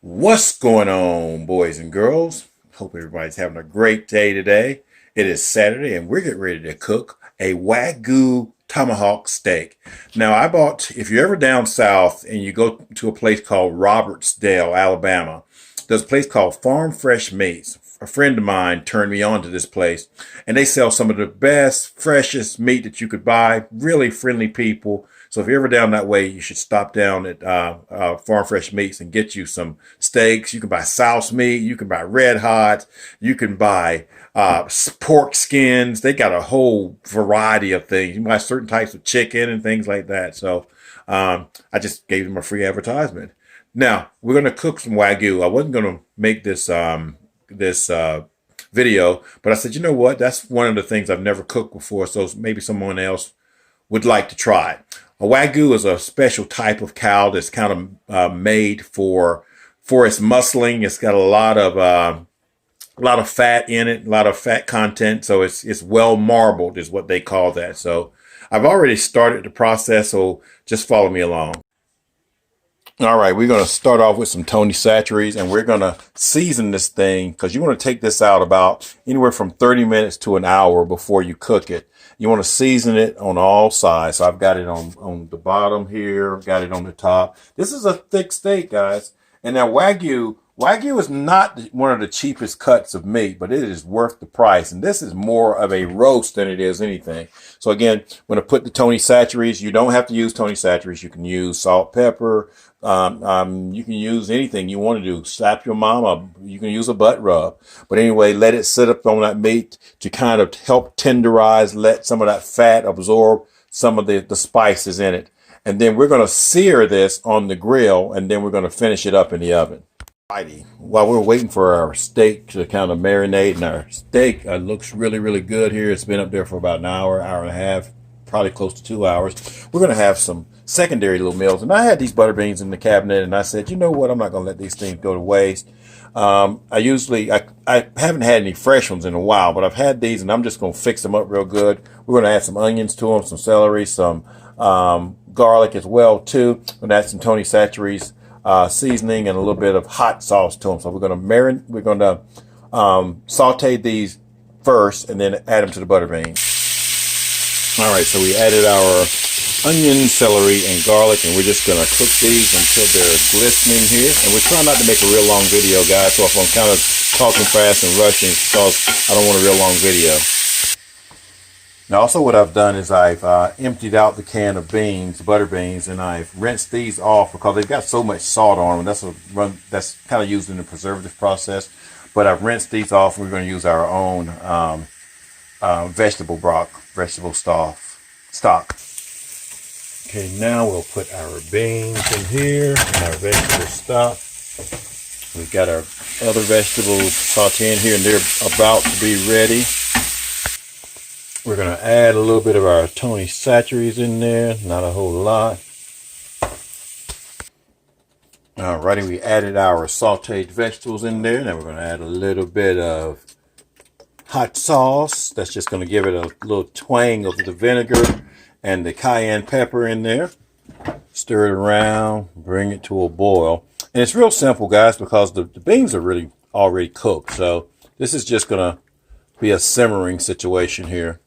What's going on, boys and girls? Hope everybody's having a great day today. It is Saturday and we're getting ready to cook a Wagyu Tomahawk Steak. Now, if you're ever down south and you go to a place called Robertsdale, Alabama, there's a place called Farm Fresh Meats. A friend of mine turned me on to this place, and they sell some of the best, freshest meat that you could buy. Really friendly people. So if you're ever down that way, you should stop down at Farm Fresh Meats and get you some steaks. You can buy souse meat. You can buy red hot. You can buy pork skins. They got a whole variety of things. You can buy certain types of chicken and things like that. So I just gave them a free advertisement. Now we're going to cook some Wagyu. I wasn't going to make this video, but I said, you know what? That's one of the things I've never cooked before. So maybe someone else would like to try it. A Wagyu is a special type of cow that's kind of made for its muscling. It's got a lot of fat in it, a lot of fat content. So it's well marbled is what they call that. So I've already started the process. So just follow me along. All right, we're going to start off with some Tony Chachere's, and we're going to season this thing because you want to take this out about anywhere from 30 minutes to an hour before you cook it. You want to season it on all sides. So I've got it on the bottom here, got it on the top. This is a thick steak, guys. And now Wagyu is not one of the cheapest cuts of meat, but it is worth the price. And this is more of a roast than it is anything. So again, I'm going to put the Tony Chachere's. You don't have to use Tony Chachere's. You can use salt, pepper. You can use anything you want to do. Slap your mama. You can use a butt rub. But anyway, let it sit up on that meat to kind of help tenderize, let some of that fat absorb some of the spices in it. And then we're going to sear this on the grill, and then we're going to finish it up in the oven. While we're waiting for our steak to kind of marinate, and our steak looks really, really good here. It's been up there for about an hour, hour and a half, probably close to 2 hours. We're going to have some secondary little meals. And I had these butter beans in the cabinet, and I said, you know what? I'm not going to let these things go to waste. I haven't had any fresh ones in a while, but I've had these, and I'm just going to fix them up real good. We're going to add some onions to them, some celery, some garlic as well, too. We're going to add some Tony Chachere's seasoning and a little bit of hot sauce to them. So we're going to saute these first and then add them to the butter beans. All right, so we added our onion, celery, and garlic, and we're just going to cook these until they're glistening here. And we're trying not to make a real long video, guys. So if I'm kind of talking fast and rushing, it's because I don't want a real long video. Now, also what I've done is I've emptied out the can of beans, butter beans, and I've rinsed these off because they've got so much salt on them. That's kind of used in the preservative process. But I've rinsed these off, and we're going to use our own vegetable stock. Okay, now we'll put our beans in here and our vegetable stock. We've got our other vegetables sauteing here, and they're about to be ready. We're going to add a little bit of our Tony Chachere's in there, not a whole lot. Alrighty, we added our sauteed vegetables in there. Now we're going to add a little bit of hot sauce. That's just going to give it a little twang of the vinegar and the cayenne pepper in there. Stir it around, bring it to a boil. And it's real simple, guys, because the beans are really already cooked. So this is just going to be a simmering situation here.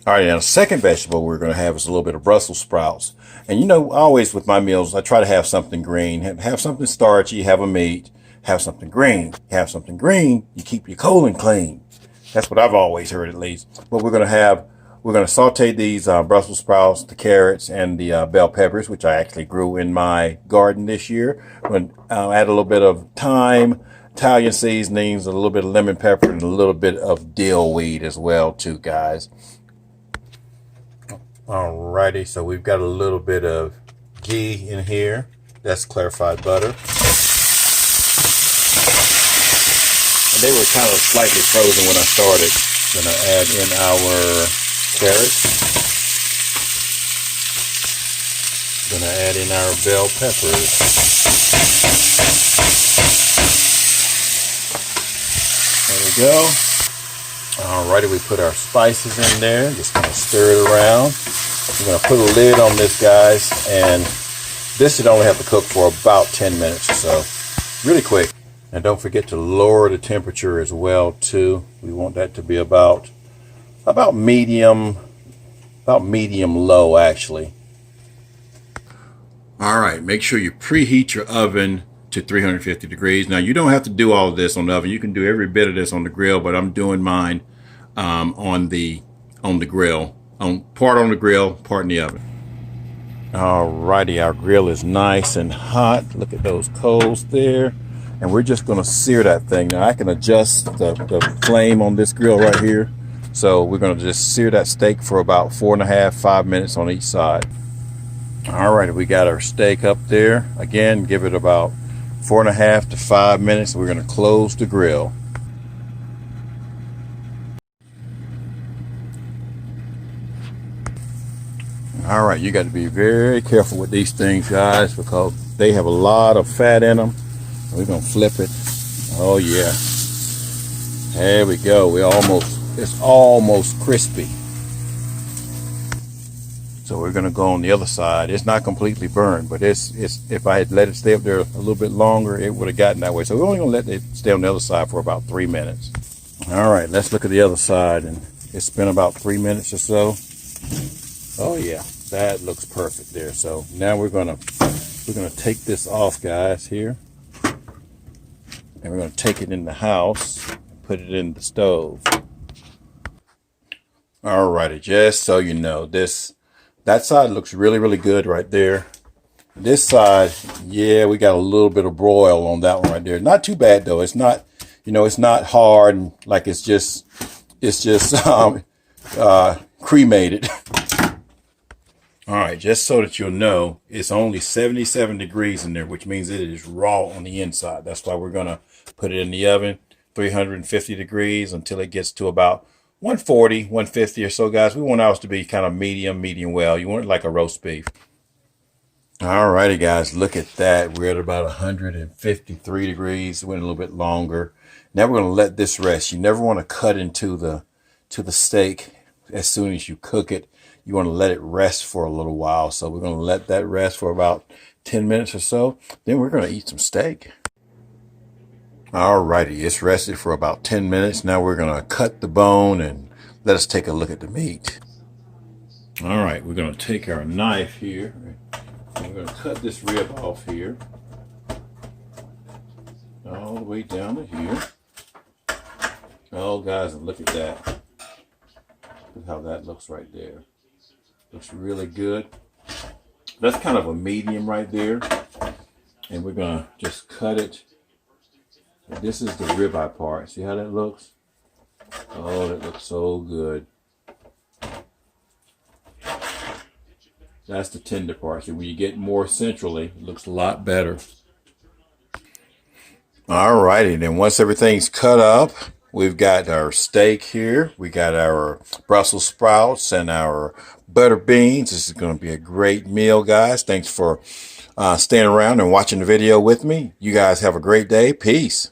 All right, now the second vegetable we're going to have is a little bit of Brussels sprouts. And you know, always with my meals, I try to have something green, have something starchy, have a meat, have something green. Have something green, you keep your colon clean. That's what I've always heard, at least. But we're going to saute these Brussels sprouts, the carrots, and the bell peppers, which I actually grew in my garden this year. I'm going to add a little bit of thyme, Italian seasonings, a little bit of lemon pepper, and a little bit of dill weed as well, too, guys. Alrighty, so we've got a little bit of ghee in here. That's clarified butter. And they were kind of slightly frozen when I started. Gonna add in our carrots. Gonna add in our bell peppers. There we go. Alrighty, we put our spices in there. Just gonna stir it around. We're gonna put a lid on this, guys, and This should only have to cook for about 10 minutes or so. Really quick. And don't forget to lower the temperature as well too. We want that to be about medium low actually. All right, make sure you preheat your oven to 350 degrees. Now you don't have to do all of this on the oven. You can do every bit of this on the grill, but I'm doing mine on the grill, part on the grill, part in the oven. All righty, our grill is nice and hot. Look at those coals there. And we're just going to sear that thing. Now I can adjust the flame on this grill right here. So we're going to just sear that steak for about 4.5–5 minutes on each side. All right, we got our steak up there. Again, give it about 4.5 to 5 minutes. We're going to close the grill. All right, you got to be very careful with these things, guys, because they have a lot of fat in them. We're going to flip it. Oh yeah. There we go. It's almost crispy. So we're going to go on the other side. It's not completely burned, but if I had let it stay up there a little bit longer, it would have gotten that way. So we're only going to let it stay on the other side for about 3 minutes. All right, let's look at the other side, and it's been about 3 minutes or so. Oh yeah, that looks perfect there. So now we're going to take this off, guys, here. And we're going to take it in the house and put it in the stove. Alrighty, just so you know, that side looks really, really good right there. This side, yeah, we got a little bit of broil on that one right there. Not too bad though. It's not, it's not hard and like it's just cremated. All right, just so that you'll know, it's only 77 degrees in there, which means it is raw on the inside. That's why we're going to put it in the oven, 350 degrees until it gets to about 140, 150 or so, guys. We want ours to be kind of medium well. You want it like a roast beef. All righty, guys, look at that. We're at about 153 degrees. It went a little bit longer. Now we're going to let this rest. You never want to cut into the steak as soon as you cook it. You want to let it rest for a little while. So we're going to let that rest for about 10 minutes or so. Then we're going to eat some steak. Alrighty, it's rested for about 10 minutes. Now we're going to cut the bone and let us take a look at the meat. All right, we're going to take our knife here. And we're going to cut this rib off here. All the way down to here. Oh, guys, look at that. Look at how that looks right there. Looks really good. That's kind of a medium right there. And we're going to just cut it. This is the ribeye part. See how that looks? Oh, that looks so good. That's the tender part. So when you get more centrally, it looks a lot better. All righty, then once everything's cut up, we've got our steak here. We got our Brussels sprouts and our butter beans. This is going to be a great meal, guys. Thanks for staying around and watching the video with me. You guys have a great day. Peace.